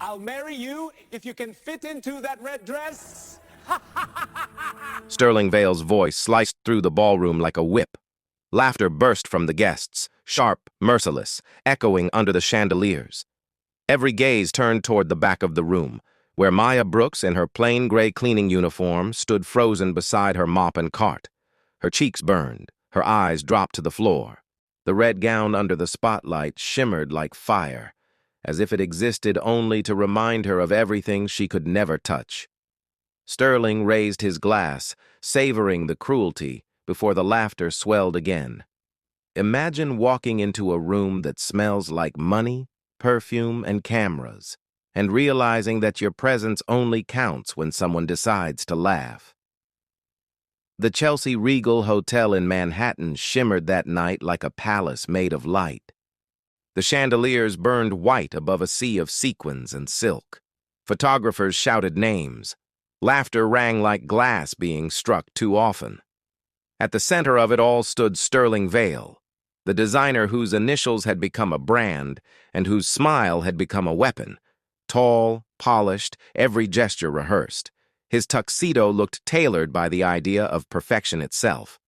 I'll marry you if you can fit into that red dress. Sterling Vale's voice sliced through the ballroom like a whip. Laughter burst from the guests, sharp, merciless, echoing under the chandeliers. Every gaze turned toward the back of the room, where Maya Brooks, in her plain gray cleaning uniform, stood frozen beside her mop and cart. Her cheeks burned, her eyes dropped to the floor. The red gown under the spotlight shimmered like fire, as if it existed only to remind her of everything she could never touch. Sterling raised his glass, savoring the cruelty, before the laughter swelled again. Imagine walking into a room that smells like money, perfume, and cameras, and realizing that your presence only counts when someone decides to laugh. The Chelsea Regal Hotel in Manhattan shimmered that night like a palace made of light. The chandeliers burned white above a sea of sequins and silk. Photographers shouted names. Laughter rang like glass being struck too often. At the center of it all stood Sterling Vale, the designer whose initials had become a brand and whose smile had become a weapon. Tall, polished, every gesture rehearsed. His tuxedo looked tailored by the idea of perfection itself.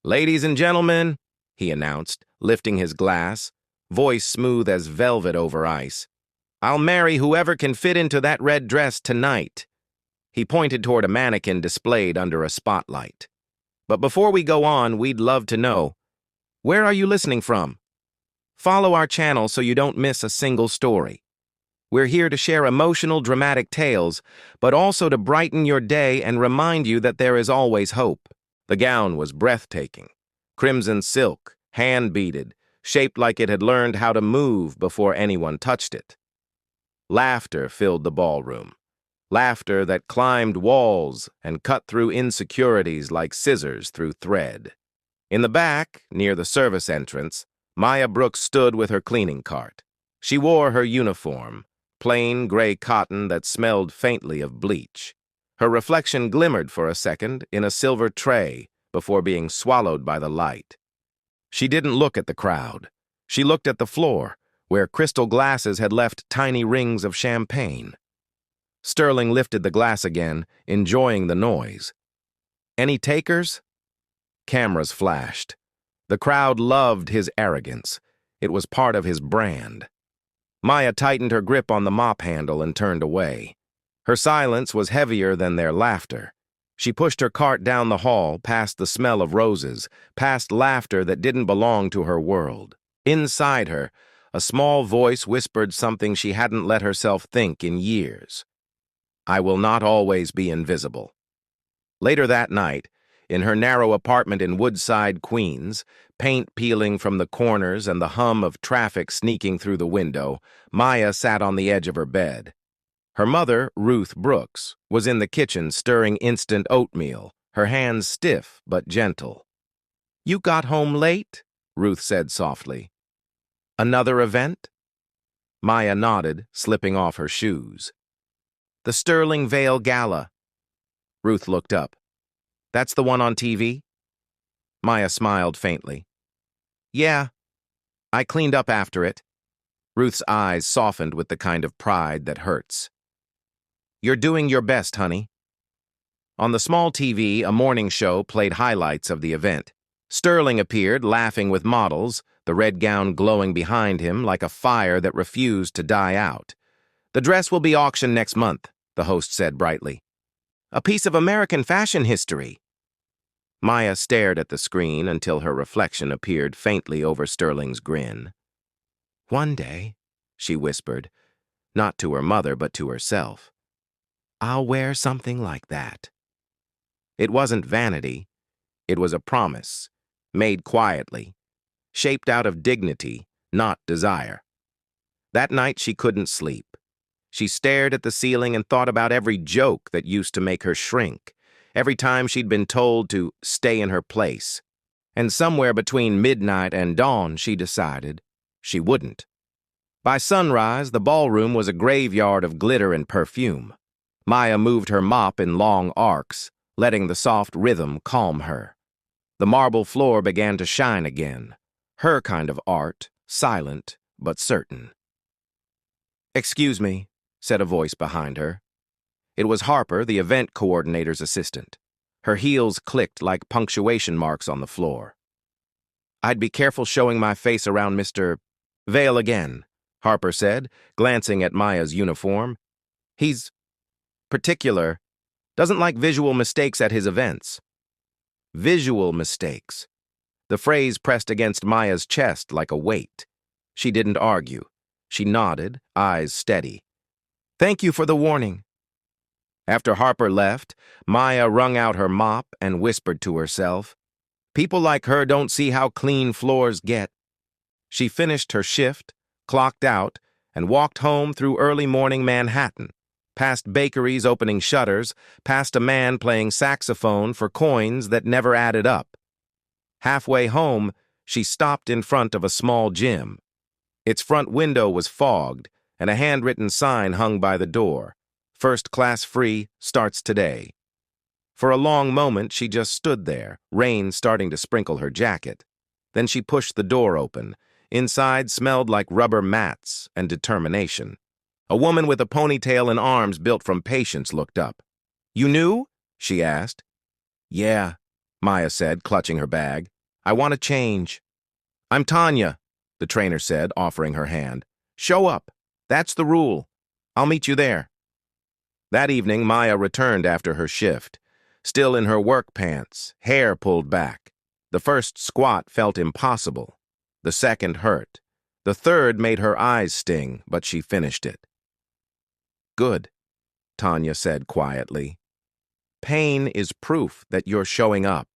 "Ladies and gentlemen," he announced, lifting his glass, voice smooth as velvet over ice, "I'll marry whoever can fit into that red dress tonight." He pointed toward a mannequin displayed under a spotlight. "But before we go on, we'd love to know, where are you listening from? Follow our channel so you don't miss a single story. We're here to share emotional, dramatic tales, but also to brighten your day and remind you that there is always hope." The gown was breathtaking. Crimson silk, hand-beaded, shaped like it had learned how to move before anyone touched it. Laughter filled the ballroom. Laughter that climbed walls and cut through insecurities like scissors through thread. In the back, near the service entrance, Maya Brooks stood with her cleaning cart. She wore her uniform, plain gray cotton that smelled faintly of bleach. Her reflection glimmered for a second in a silver tray before being swallowed by the light. She didn't look at the crowd. She looked at the floor, where crystal glasses had left tiny rings of champagne. Sterling lifted the glass again, enjoying the noise. "Any takers?" Cameras flashed. The crowd loved his arrogance. It was part of his brand. Maya tightened her grip on the mop handle and turned away. Her silence was heavier than their laughter. She pushed her cart down the hall, past the smell of roses, past laughter that didn't belong to her world. Inside her, a small voice whispered something she hadn't let herself think in years. "I will not always be invisible." Later that night, in her narrow apartment in Woodside, Queens, paint peeling from the corners and the hum of traffic sneaking through the window, Maya sat on the edge of her bed. Her mother, Ruth Brooks, was in the kitchen stirring instant oatmeal, her hands stiff but gentle. "You got home late?" Ruth said softly. "Another event?" Maya nodded, slipping off her shoes. "The Sterling Vale Gala." Ruth looked up. "That's the one on TV?" Maya smiled faintly. "Yeah, I cleaned up after it." Ruth's eyes softened with the kind of pride that hurts. "You're doing your best, honey." On the small TV, a morning show played highlights of the event. Sterling appeared, laughing with models, the red gown glowing behind him like a fire that refused to die out. "The dress will be auctioned next month," the host said brightly. "A piece of American fashion history." Maya stared at the screen until her reflection appeared faintly over Sterling's grin. "One day," she whispered, not to her mother but to herself, "I'll wear something like that." It wasn't vanity. It was a promise, made quietly, shaped out of dignity, not desire. That night she couldn't sleep. She stared at the ceiling and thought about every joke that used to make her shrink, every time she'd been told to stay in her place. And somewhere between midnight and dawn, she decided she wouldn't. By sunrise, the ballroom was a graveyard of glitter and perfume. Maya moved her mop in long arcs, letting the soft rhythm calm her. The marble floor began to shine again, her kind of art, silent but certain. "Excuse me," said a voice behind her. It was Harper, the event coordinator's assistant. Her heels clicked like punctuation marks on the floor. "I'd be careful showing my face around Mr. Vale again," Harper said, glancing at Maya's uniform. "He's particular, doesn't like visual mistakes at his events." Visual mistakes. The phrase pressed against Maya's chest like a weight. She didn't argue. She nodded, eyes steady. "Thank you for the warning." After Harper left, Maya wrung out her mop and whispered to herself, "People like her don't see how clean floors get." She finished her shift, clocked out, and walked home through early morning Manhattan, past bakeries opening shutters, past a man playing saxophone for coins that never added up. Halfway home, she stopped in front of a small gym. Its front window was fogged, and a handwritten sign hung by the door. "First class free, starts today." For a long moment, she just stood there, rain starting to sprinkle her jacket. Then she pushed the door open. Inside smelled like rubber mats and determination. A woman with a ponytail and arms built from patience looked up. "You knew?" she asked. "Yeah," Maya said, clutching her bag. "I want to change." "I'm Tanya," the trainer said, offering her hand. "Show up. That's the rule. I'll meet you there." That evening, Maya returned after her shift, still in her work pants, hair pulled back. The first squat felt impossible. The second hurt. The third made her eyes sting, but she finished it. "Good," Tanya said quietly. "Pain is proof that you're showing up."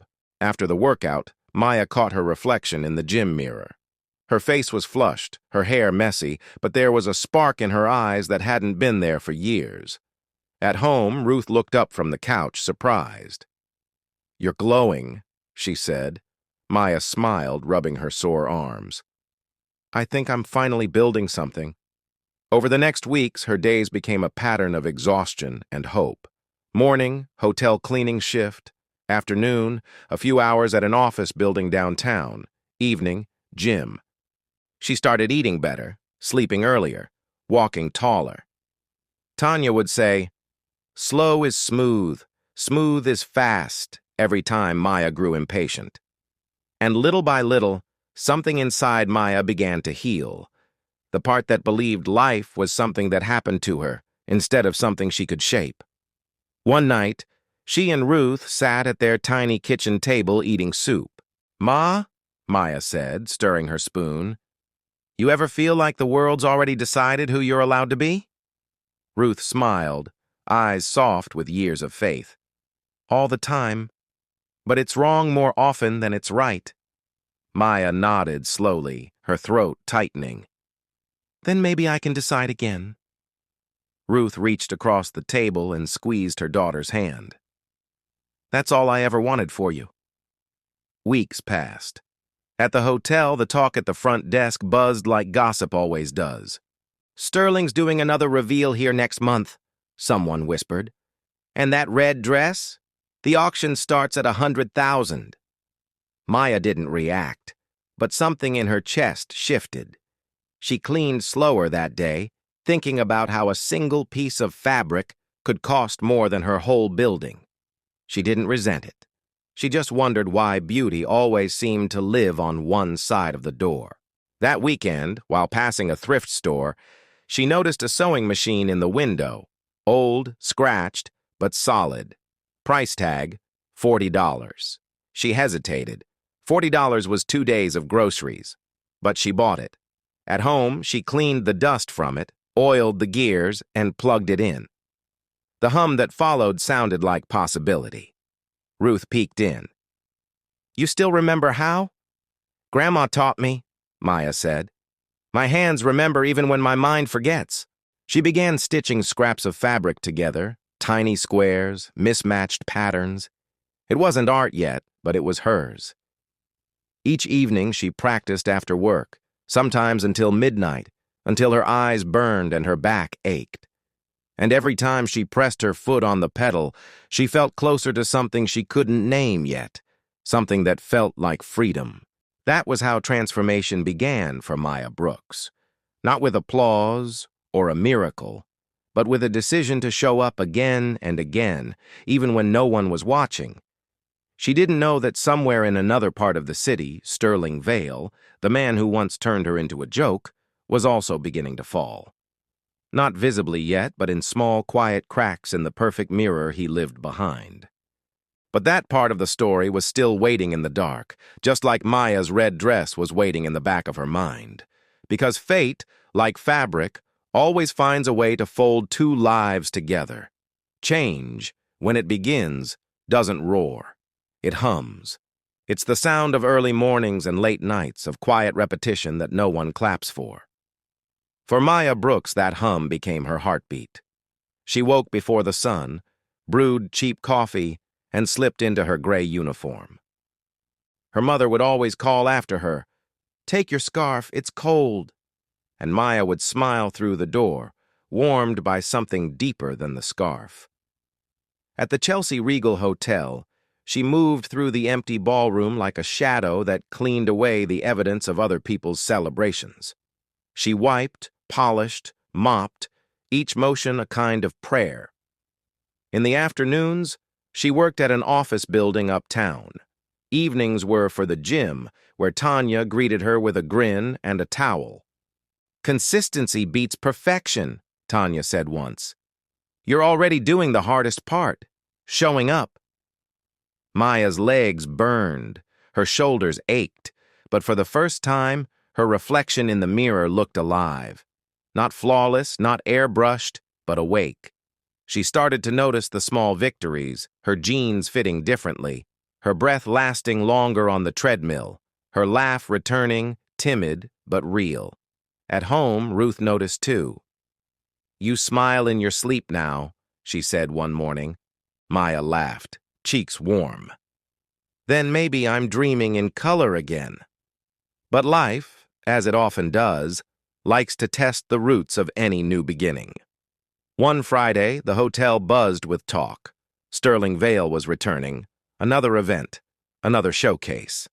After the workout, Maya caught her reflection in the gym mirror. Her face was flushed, her hair messy, but there was a spark in her eyes that hadn't been there for years. At home, Ruth looked up from the couch, surprised. "You're glowing," she said. Maya smiled, rubbing her sore arms. "I think I'm finally building something." Over the next weeks, her days became a pattern of exhaustion and hope. Morning, hotel cleaning shift. Afternoon, a few hours at an office building downtown. Evening, gym. She started eating better, sleeping earlier, walking taller. Tanya would say, "Slow is smooth, smooth is fast," every time Maya grew impatient. And little by little, something inside Maya began to heal. The part that believed life was something that happened to her, instead of something she could shape. One night, she and Ruth sat at their tiny kitchen table eating soup. "Ma," Maya said, stirring her spoon, "you ever feel like the world's already decided who you're allowed to be?" Ruth smiled, eyes soft with years of faith. "All the time. But it's wrong more often than it's right." Maya nodded slowly, her throat tightening. "Then maybe I can decide again." Ruth reached across the table and squeezed her daughter's hand. "That's all I ever wanted for you." Weeks passed. At the hotel, the talk at the front desk buzzed like gossip always does. "Sterling's doing another reveal here next month," someone whispered. "And that red dress? The auction starts at 100,000. Maya didn't react, but something in her chest shifted. She cleaned slower that day, thinking about how a single piece of fabric could cost more than her whole building. She didn't resent it. She just wondered why beauty always seemed to live on one side of the door. That weekend, while passing a thrift store, she noticed a sewing machine in the window, old, scratched, but solid. Price tag, $40. She hesitated. $40 was 2 days of groceries. But she bought it. At home, she cleaned the dust from it, oiled the gears, and plugged it in. The hum that followed sounded like possibility. Ruth peeked in. "You still remember how?" "Grandma taught me," Maya said. "My hands remember even when my mind forgets." She began stitching scraps of fabric together, tiny squares, mismatched patterns. It wasn't art yet, but it was hers. Each evening she practiced after work, sometimes until midnight, until her eyes burned and her back ached. And every time she pressed her foot on the pedal, she felt closer to something she couldn't name yet, something that felt like freedom. That was how transformation began for Maya Brooks. Not with applause or a miracle, but with a decision to show up again and again, even when no one was watching. She didn't know that somewhere in another part of the city, Sterling Vale, the man who once turned her into a joke, was also beginning to fall. Not visibly yet, but in small, quiet cracks in the perfect mirror he lived behind. But that part of the story was still waiting in the dark, just like Maya's red dress was waiting in the back of her mind. Because fate, like fabric, always finds a way to fold two lives together. Change, when it begins, doesn't roar. It hums. It's the sound of early mornings and late nights, of quiet repetition that no one claps for. For Maya Brooks, that hum became her heartbeat. She woke before the sun, brewed cheap coffee, and slipped into her gray uniform. Her mother would always call after her, "Take your scarf, it's cold." And Maya would smile through the door, warmed by something deeper than the scarf. At the Chelsea Regal Hotel, she moved through the empty ballroom like a shadow that cleaned away the evidence of other people's celebrations. She wiped, polished, mopped, each motion a kind of prayer. In the afternoons, she worked at an office building uptown. Evenings were for the gym, where Tanya greeted her with a grin and a towel. "Consistency beats perfection," Tanya said once. "You're already doing the hardest part, showing up." Maya's legs burned, her shoulders ached, but for the first time, her reflection in the mirror looked alive. Not flawless, not airbrushed, but awake. She started to notice the small victories, her jeans fitting differently, her breath lasting longer on the treadmill, her laugh returning, timid but real. At home, Ruth noticed too. "You smile in your sleep now," she said one morning. Maya laughed, cheeks warm. "Then maybe I'm dreaming in color again." But life, as it often does, likes to test the roots of any new beginning. One Friday, the hotel buzzed with talk. Sterling Vale was returning. Another event. Another showcase.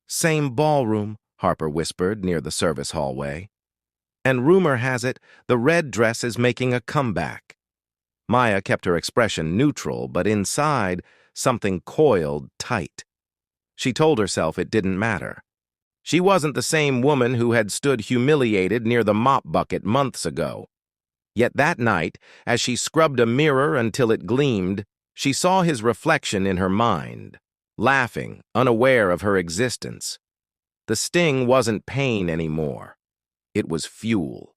"Same ballroom," Harper whispered near the service hallway. "And rumor has it, the red dress is making a comeback." Maya kept her expression neutral, but inside, something coiled tight. She told herself it didn't matter. She wasn't the same woman who had stood humiliated near the mop bucket months ago. Yet that night, as she scrubbed a mirror until it gleamed, she saw his reflection in her mind, laughing, unaware of her existence. The sting wasn't pain anymore. It was fuel.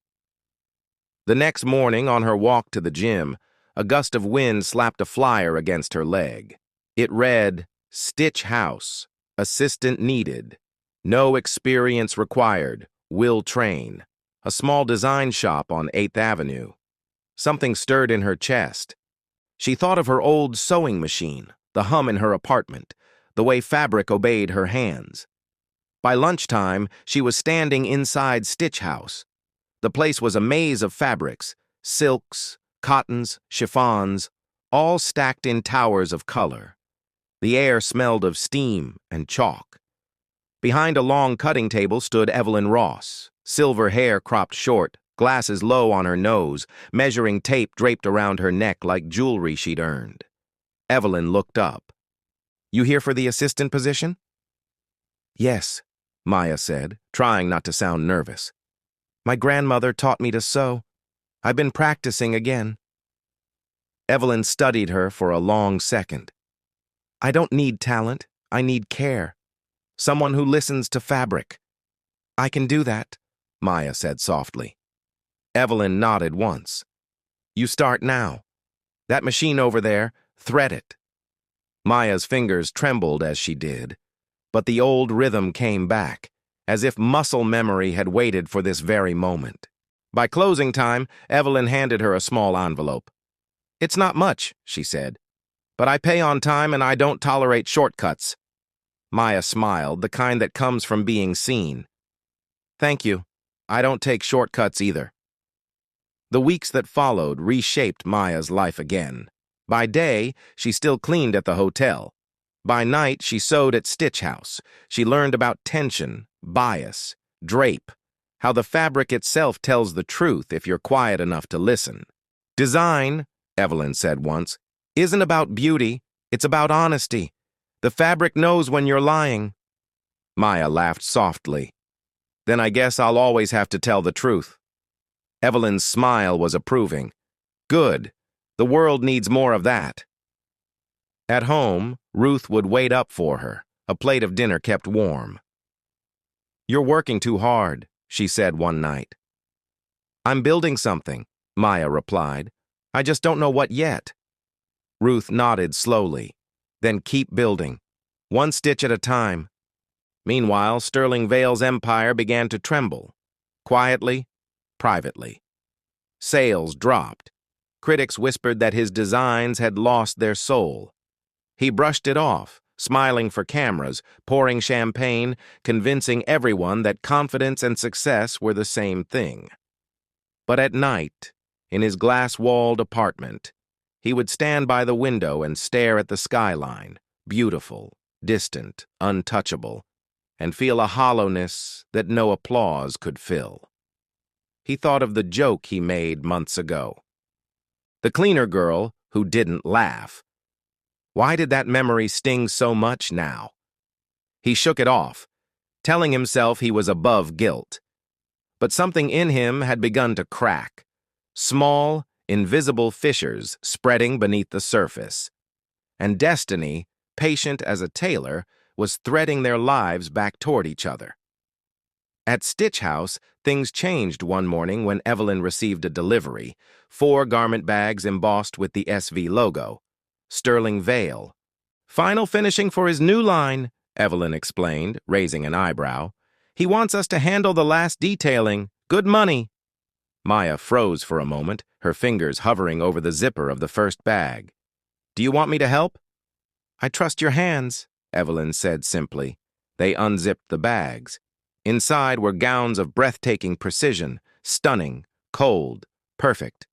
The next morning, on her walk to the gym, a gust of wind slapped a flyer against her leg. It read, "Stitch House, assistant needed. No experience required, will train. A small design shop on 8th Avenue. Something stirred in her chest. She thought of her old sewing machine, the hum in her apartment, the way fabric obeyed her hands. By lunchtime, she was standing inside Stitch House. The place was a maze of fabrics, silks, cottons, chiffons, all stacked in towers of color. The air smelled of steam and chalk. Behind a long cutting table stood Evelyn Ross, silver hair cropped short, glasses low on her nose, measuring tape draped around her neck like jewelry she'd earned. Evelyn looked up. "You here for the assistant position?" "Yes," Maya said, trying not to sound nervous. "My grandmother taught me to sew. I've been practicing again." Evelyn studied her for a long second. "I don't need talent. I need care. Someone who listens to fabric." "I can do that," Maya said softly. Evelyn nodded once. "You start now. That machine over there, thread it." Maya's fingers trembled as she did, but the old rhythm came back, as if muscle memory had waited for this very moment. By closing time, Evelyn handed her a small envelope. "It's not much," she said, "but I pay on time and I don't tolerate shortcuts." Maya smiled, the kind that comes from being seen. "Thank you. I don't take shortcuts either." The weeks that followed reshaped Maya's life again. By day, she still cleaned at the hotel. By night, she sewed at Stitch House. She learned about tension, bias, drape, how the fabric itself tells the truth if you're quiet enough to listen. Design, Evelyn said once, isn't about beauty, it's about honesty. The fabric knows when you're lying. Maya laughed softly. Then I guess I'll always have to tell the truth. Evelyn's smile was approving. Good. The world needs more of that. At home, Ruth would wait up for her, a plate of dinner kept warm. "You're working too hard," she said one night. "I'm building something," Maya replied. "I just don't know what yet." Ruth nodded slowly. "Then keep building, one stitch at a time." Meanwhile, Sterling Vale's empire began to tremble. Quietly, privately. Sales dropped. Critics whispered that his designs had lost their soul. He brushed it off, smiling for cameras, pouring champagne, convincing everyone that confidence and success were the same thing. But at night, in his glass-walled apartment, he would stand by the window and stare at the skyline, beautiful, distant, untouchable, and feel a hollowness that no applause could fill. He thought of the joke he made months ago. The cleaner girl who didn't laugh. Why did that memory sting so much now? He shook it off, telling himself he was above guilt. But something in him had begun to crack. Small, invisible fissures spreading beneath the surface. And destiny, patient as a tailor, was threading their lives back toward each other. At Stitch House, things changed one morning when Evelyn received a delivery, 4 garment bags embossed with the SV logo. Sterling Vale. "Final finishing for his new line," Evelyn explained, raising an eyebrow. "He wants us to handle the last detailing. Good money." Maya froze for a moment, her fingers hovering over the zipper of the first bag. "Do you want me to help?" "I trust your hands," Evelyn said simply. They unzipped the bags. Inside were gowns of breathtaking precision, stunning, cold, perfect.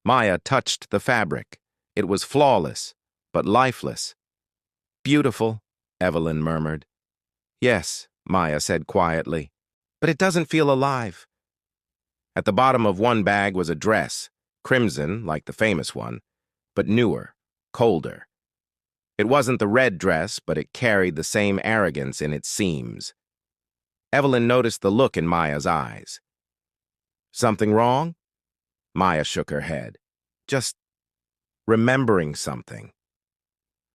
Maya touched the fabric. It was flawless, but lifeless. "Beautiful," Evelyn murmured. "Yes," Maya said quietly, "but it doesn't feel alive." At the bottom of one bag was a dress, crimson like the famous one, but newer, colder. It wasn't the red dress, but it carried the same arrogance in its seams. Evelyn noticed the look in Maya's eyes. "Something wrong?" Maya shook her head. "Just remembering something."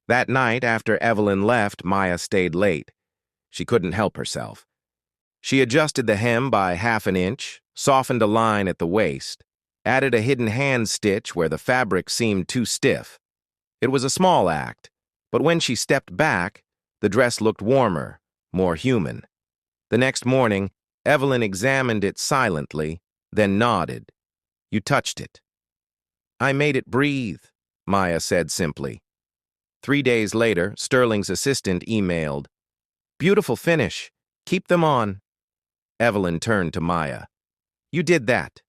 That night, after Evelyn left, Maya stayed late. She couldn't help herself. She adjusted the hem by 1/2 inch, softened a line at the waist, added a hidden hand stitch where the fabric seemed too stiff. It was a small act, but when she stepped back, the dress looked warmer, more human. The next morning, Evelyn examined it silently, then nodded. "You touched it." "I made it breathe," Maya said simply. 3 days later, Sterling's assistant emailed, "Beautiful finish. Keep them on." Evelyn turned to Maya. "You did that."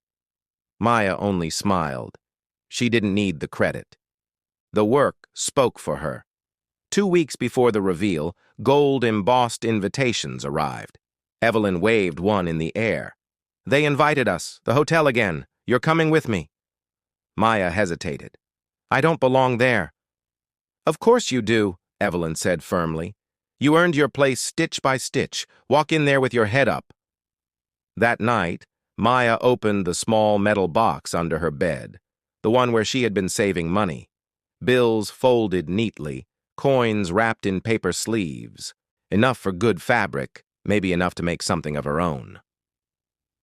Maya only smiled. She didn't need the credit. The work spoke for her. 2 weeks before the reveal, gold-embossed invitations arrived. Evelyn waved one in the air. "They invited us. The hotel again. You're coming with me." Maya hesitated. "I don't belong there." "Of course you do," Evelyn said firmly. "You earned your place stitch by stitch. Walk in there with your head up." That night, Maya opened the small metal box under her bed, the one where she had been saving money. Bills folded neatly, coins wrapped in paper sleeves. Enough for good fabric, maybe enough to make something of her own.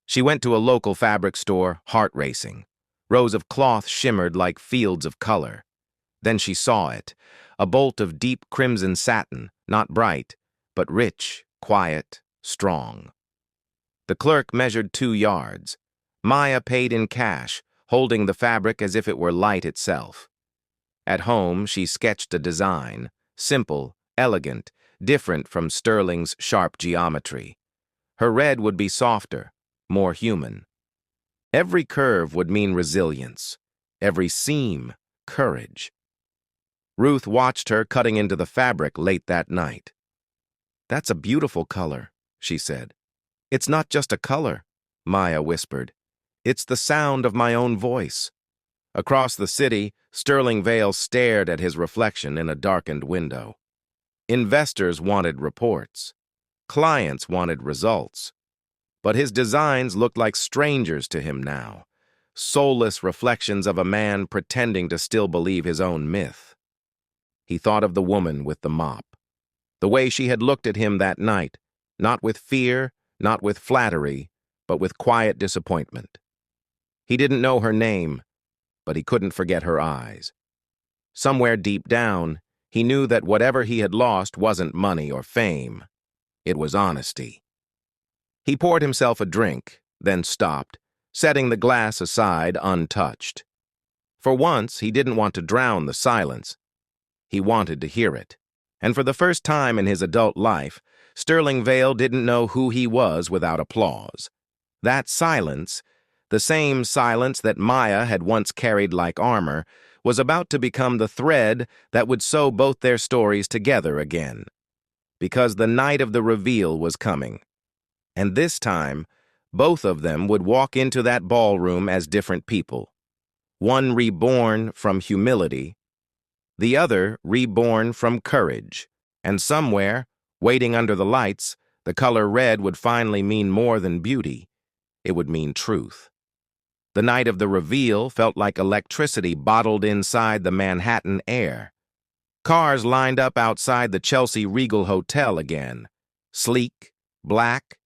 She went to a local fabric store, heart racing. Rows of cloth shimmered like fields of color. Then she saw it, a bolt of deep crimson satin, not bright, but rich, quiet, strong. The clerk measured 2 yards. Maya paid in cash, holding the fabric as if it were light itself. At home, she sketched a design, simple, elegant, different from Sterling's sharp geometry. Her red would be softer, more human. Every curve would mean resilience, every seam, courage. Ruth watched her cutting into the fabric late that night. "That's a beautiful color," she said. "It's not just a color," Maya whispered. "It's the sound of my own voice." Across the city, Sterling Vale stared at his reflection in a darkened window. Investors wanted reports. Clients wanted results. But his designs looked like strangers to him now, soulless reflections of a man pretending to still believe his own myth. He thought of the woman with the mop, the way she had looked at him that night, not with fear, not with flattery, but with quiet disappointment. He didn't know her name, but he couldn't forget her eyes. Somewhere deep down, he knew that whatever he had lost wasn't money or fame. It was honesty. He poured himself a drink, then stopped, setting the glass aside untouched. For once, he didn't want to drown the silence. He wanted to hear it. And for the first time in his adult life, Sterling Vale didn't know who he was without applause. That silence, the same silence that Maya had once carried like armor, was about to become the thread that would sew both their stories together again. Because the night of the reveal was coming. And this time, both of them would walk into that ballroom as different people. One reborn from humility, the other reborn from courage. And somewhere, waiting under the lights, the color red would finally mean more than beauty. It would mean truth. The night of the reveal felt like electricity bottled inside the Manhattan air. Cars lined up outside the Chelsea Regal Hotel again, sleek, black,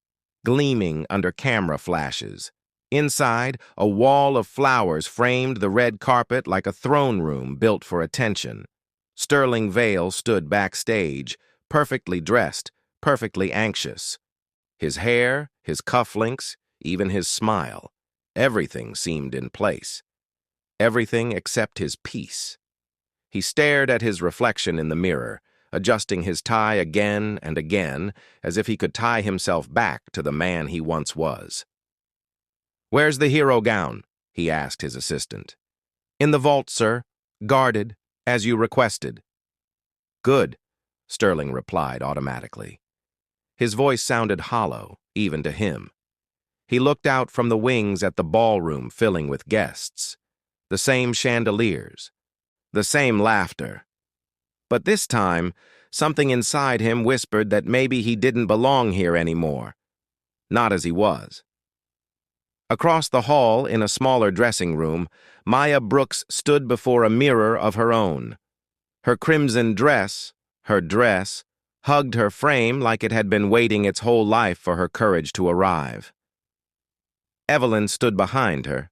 gleaming under camera flashes. Inside, a wall of flowers framed the red carpet like a throne room built for attention. Sterling Vale stood backstage, perfectly dressed, perfectly anxious. His hair, his cufflinks, even his smile, everything seemed in place. Everything except his peace. He stared at his reflection in the mirror, adjusting his tie again and again, as if he could tie himself back to the man he once was. "Where's the hero gown?" he asked his assistant. "In the vault, sir. Guarded, as you requested." "Good," Sterling replied automatically. His voice sounded hollow, even to him. He looked out from the wings at the ballroom filling with guests. The same chandeliers. The same laughter. But this time, something inside him whispered that maybe he didn't belong here anymore. Not as he was. Across the hall, in a smaller dressing room, Maya Brooks stood before a mirror of her own. Her crimson dress, her dress, hugged her frame like it had been waiting its whole life for her courage to arrive. Evelyn stood behind her,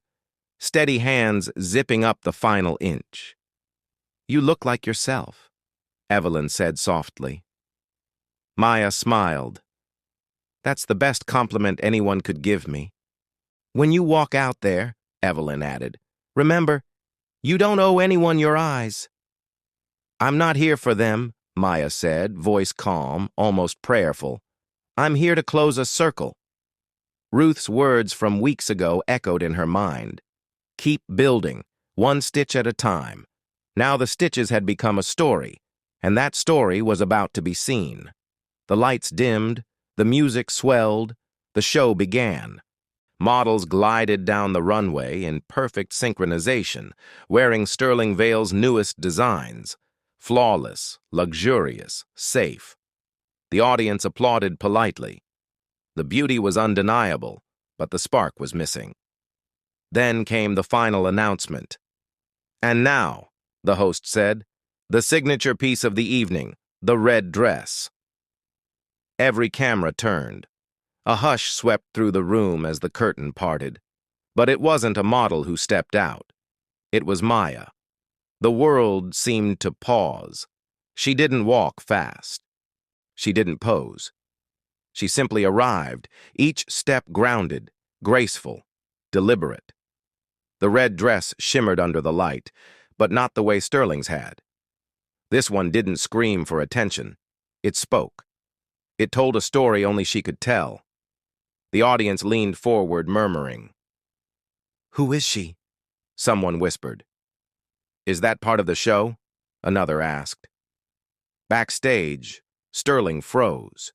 steady hands zipping up the final inch. "You look like yourself," Evelyn said softly. Maya smiled. "That's the best compliment anyone could give me." "When you walk out there," Evelyn added, "remember, you don't owe anyone your eyes." "I'm not here for them," Maya said, voice calm, almost prayerful. "I'm here to close a circle." Ruth's words from weeks ago echoed in her mind. Keep building, one stitch at a time. Now the stitches had become a story, and that story was about to be seen. The lights dimmed, the music swelled, the show began. Models glided down the runway in perfect synchronization, wearing Sterling Vale's newest designs. Flawless, luxurious, safe. The audience applauded politely. The beauty was undeniable, but the spark was missing. Then came the final announcement. "And now," the host said, "the signature piece of the evening, the red dress." Every camera turned. A hush swept through the room as the curtain parted. But it wasn't a model who stepped out. It was Maya. The world seemed to pause. She didn't walk fast. She didn't pose. She simply arrived, each step grounded, graceful, deliberate. The red dress shimmered under the light, but not the way Sterling's had. This one didn't scream for attention. It spoke. It told a story only she could tell. The audience leaned forward, murmuring. "Who is she?" Someone whispered. "Is that part of the show?" Another asked. Backstage, Sterling froze.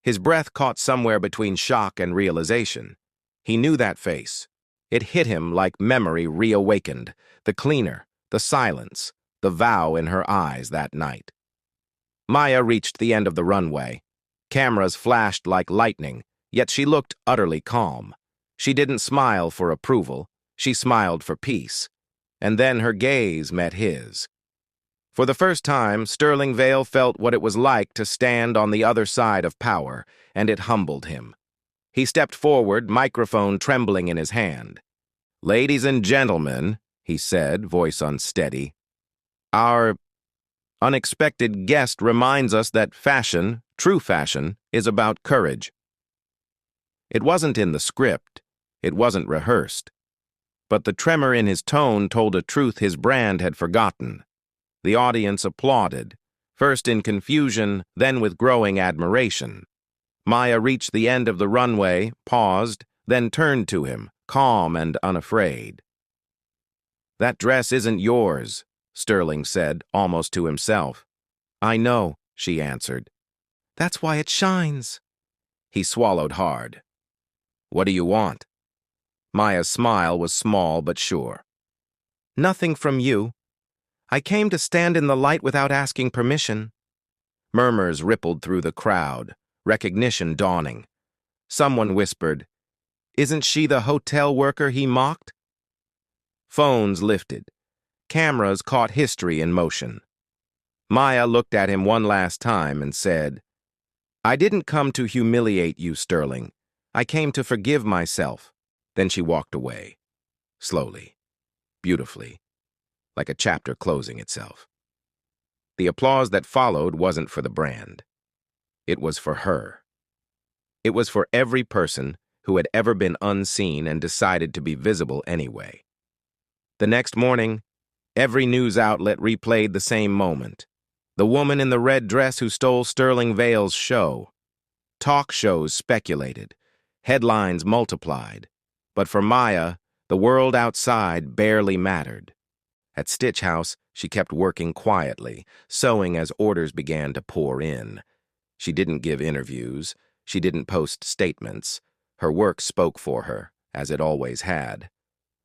His breath caught somewhere between shock and realization. He knew that face. It hit him like memory reawakened, the cleaner, the silence, the vow in her eyes that night. Maya reached the end of the runway. Cameras flashed like lightning, yet she looked utterly calm. She didn't smile for approval, she smiled for peace. And then her gaze met his. For the first time, Sterling Vale felt what it was like to stand on the other side of power, and it humbled him. He stepped forward, microphone trembling in his hand. "Ladies and gentlemen," he said, voice unsteady, "our unexpected guest reminds us that fashion, true fashion, is about courage." It wasn't in the script. It wasn't rehearsed. But the tremor in his tone told a truth his brand had forgotten. The audience applauded, first in confusion, then with growing admiration. Maya reached the end of the runway, paused, then turned to him, calm and unafraid. "That dress isn't yours," Sterling said, almost to himself. "I know," she answered. "That's why it shines." He swallowed hard. "What do you want?" Maya's smile was small but sure. "Nothing from you. I came to stand in the light without asking permission." Murmurs rippled through the crowd, recognition dawning. Someone whispered, "Isn't she the hotel worker he mocked?" Phones lifted. Cameras caught history in motion. Maya looked at him one last time and said, "I didn't come to humiliate you, Sterling. I came to forgive myself." Then she walked away, slowly, beautifully, like a chapter closing itself. The applause that followed wasn't for the brand. It was for her. It was for every person who had ever been unseen and decided to be visible anyway. The next morning, every news outlet replayed the same moment. The woman in the red dress who stole Sterling Vale's show. Talk shows speculated. Headlines multiplied. But for Maya, the world outside barely mattered. At Stitch House, she kept working quietly, sewing as orders began to pour in. She didn't give interviews. She didn't post statements. Her work spoke for her, as it always had.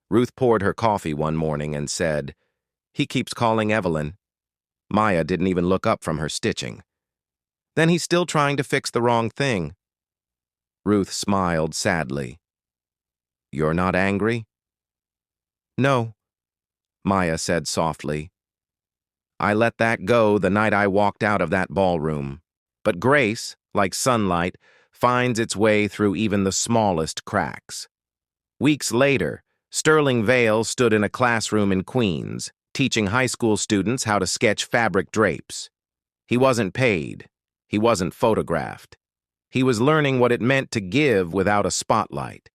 Ruth poured her coffee one morning and said, "He keeps calling Evelyn." Maya didn't even look up from her stitching. "Then he's still trying to fix the wrong thing." Ruth smiled sadly. "You're not angry?" "No," Maya said softly. "I let that go the night I walked out of that ballroom. But grace, like sunlight, finds its way through even the smallest cracks." Weeks later, Sterling Vale stood in a classroom in Queens, teaching high school students how to sketch fabric drapes. He wasn't paid. He wasn't photographed. He was learning what it meant to give without a spotlight.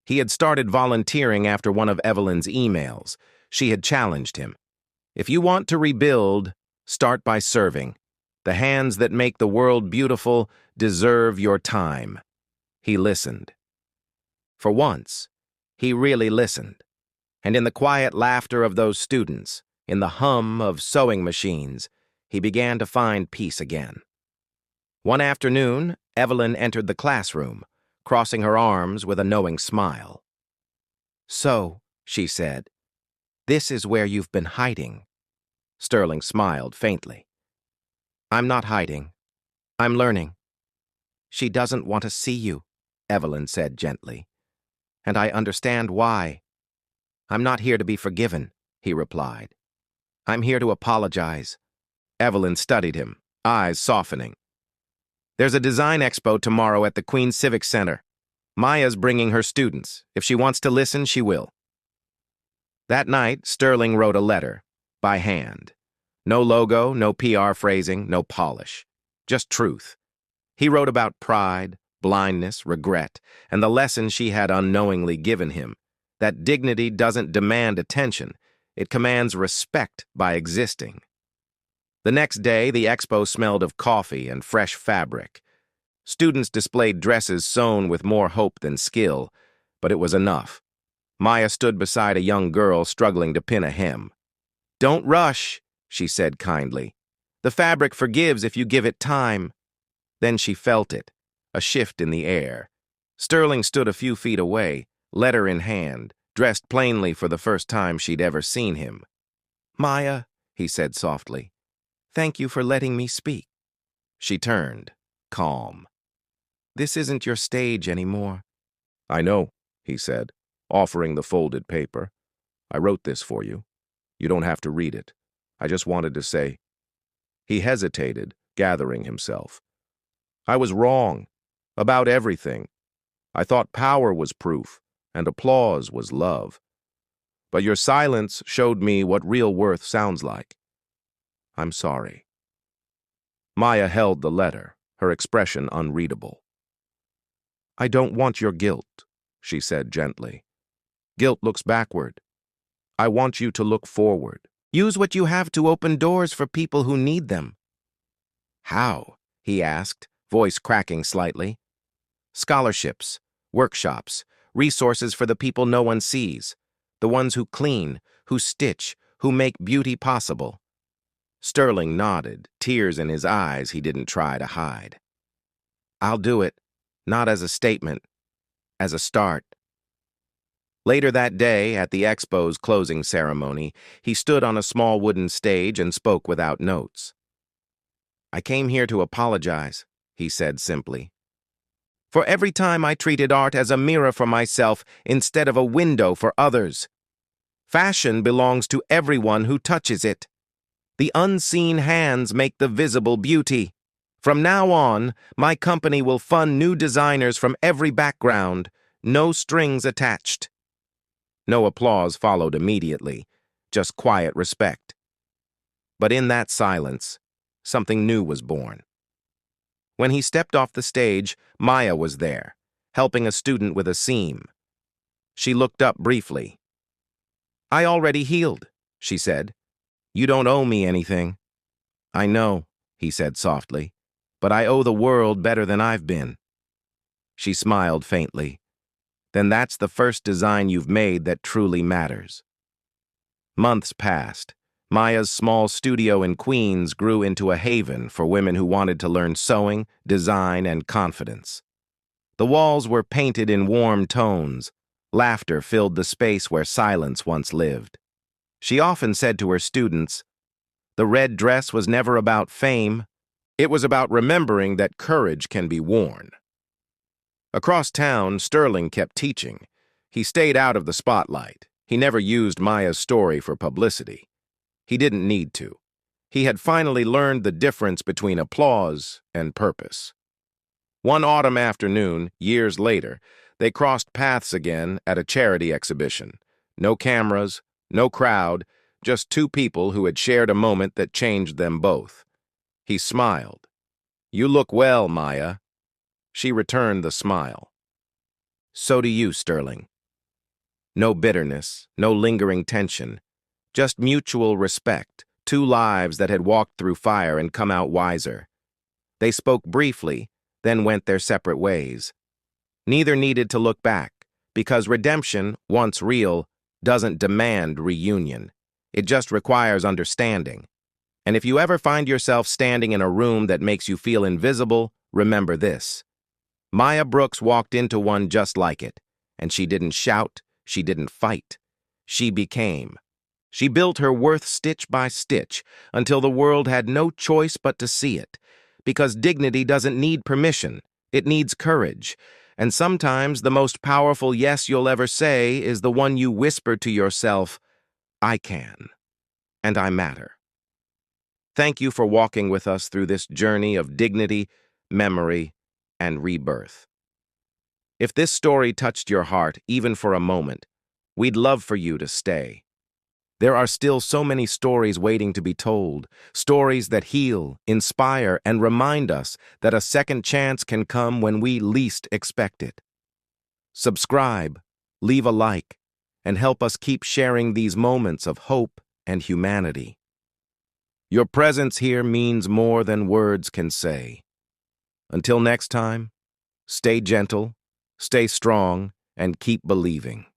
He had started volunteering after one of Evelyn's emails. She had challenged him. "If you want to rebuild, start by serving. The hands that make the world beautiful deserve your time." He listened. For once, he really listened. And in the quiet laughter of those students, in the hum of sewing machines, he began to find peace again. One afternoon, Evelyn entered the classroom, crossing her arms with a knowing smile. "So," she said, "this is where you've been hiding." Sterling smiled faintly. "I'm not hiding. I'm learning." "She doesn't want to see you," Evelyn said gently. "And I understand why." "I'm not here to be forgiven," he replied. "I'm here to apologize." Evelyn studied him, eyes softening. "There's a design expo tomorrow at the Queens Civic Center. Maya's bringing her students. If she wants to listen, she will." That night, Sterling wrote a letter, by hand. No logo, no PR phrasing, no polish. Just truth. He wrote about pride, blindness, regret, and the lesson she had unknowingly given him, that dignity doesn't demand attention, it commands respect by existing. The next day, the expo smelled of coffee and fresh fabric. Students displayed dresses sewn with more hope than skill, but it was enough. Maya stood beside a young girl struggling to pin a hem. "Don't rush," she said kindly. "The fabric forgives if you give it time." Then she felt it, a shift in the air. Sterling stood a few feet away, letter in hand, dressed plainly for the first time she'd ever seen him. "Maya," he said softly, "thank you for letting me speak." She turned, calm. "This isn't your stage anymore." "I know," he said, offering the folded paper. "I wrote this for you. You don't have to read it. I just wanted to say—" He hesitated, gathering himself. "I was wrong. About everything. I thought power was proof, and applause was love. But your silence showed me what real worth sounds like. I'm sorry." Maya held the letter, her expression unreadable. "I don't want your guilt," she said gently. "Guilt looks backward. I want you to look forward. Use what you have to open doors for people who need them." "How?" he asked, voice cracking slightly. "Scholarships, workshops, resources for the people no one sees, the ones who clean, who stitch, who make beauty possible." Sterling nodded, tears in his eyes he didn't try to hide. "I'll do it, not as a statement, as a start." Later that day, at the Expo's closing ceremony, he stood on a small wooden stage and spoke without notes. "I came here to apologize," he said simply. "For every time I treated art as a mirror for myself instead of a window for others. Fashion belongs to everyone who touches it. The unseen hands make the visible beauty. From now on, my company will fund new designers from every background, no strings attached." No applause followed immediately, just quiet respect. But in that silence, something new was born. When he stepped off the stage, Maya was there, helping a student with a seam. She looked up briefly. "I already healed," she said. "You don't owe me anything." "I know," he said softly, "but I owe the world better than I've been." She smiled faintly. "Then that's the first design you've made that truly matters." Months passed. Maya's small studio in Queens grew into a haven for women who wanted to learn sewing, design, and confidence. The walls were painted in warm tones. Laughter filled the space where silence once lived. She often said to her students, "The red dress was never about fame. It was about remembering that courage can be worn." Across town, Sterling kept teaching. He stayed out of the spotlight. He never used Maya's story for publicity. He didn't need to. He had finally learned the difference between applause and purpose. One autumn afternoon, years later, they crossed paths again at a charity exhibition. No cameras, no crowd, just two people who had shared a moment that changed them both. He smiled. "You look well, Maya." She returned the smile. "So do you, Sterling." No bitterness, no lingering tension, just mutual respect, two lives that had walked through fire and come out wiser. They spoke briefly, then went their separate ways. Neither needed to look back, because redemption, once real, doesn't demand reunion. It just requires understanding. And if you ever find yourself standing in a room that makes you feel invisible, remember this. Maya Brooks walked into one just like it, and she didn't shout, she didn't fight. She became. She built her worth stitch by stitch until the world had no choice but to see it, because dignity doesn't need permission, it needs courage. And sometimes the most powerful yes you'll ever say is the one you whisper to yourself, "I can, and I matter." Thank you for walking with us through this journey of dignity, memory, and rebirth. If this story touched your heart, even for a moment, we'd love for you to stay. There are still so many stories waiting to be told, stories that heal, inspire, and remind us that a second chance can come when we least expect it. Subscribe, leave a like, and help us keep sharing these moments of hope and humanity. Your presence here means more than words can say. Until next time, stay gentle, stay strong, and keep believing.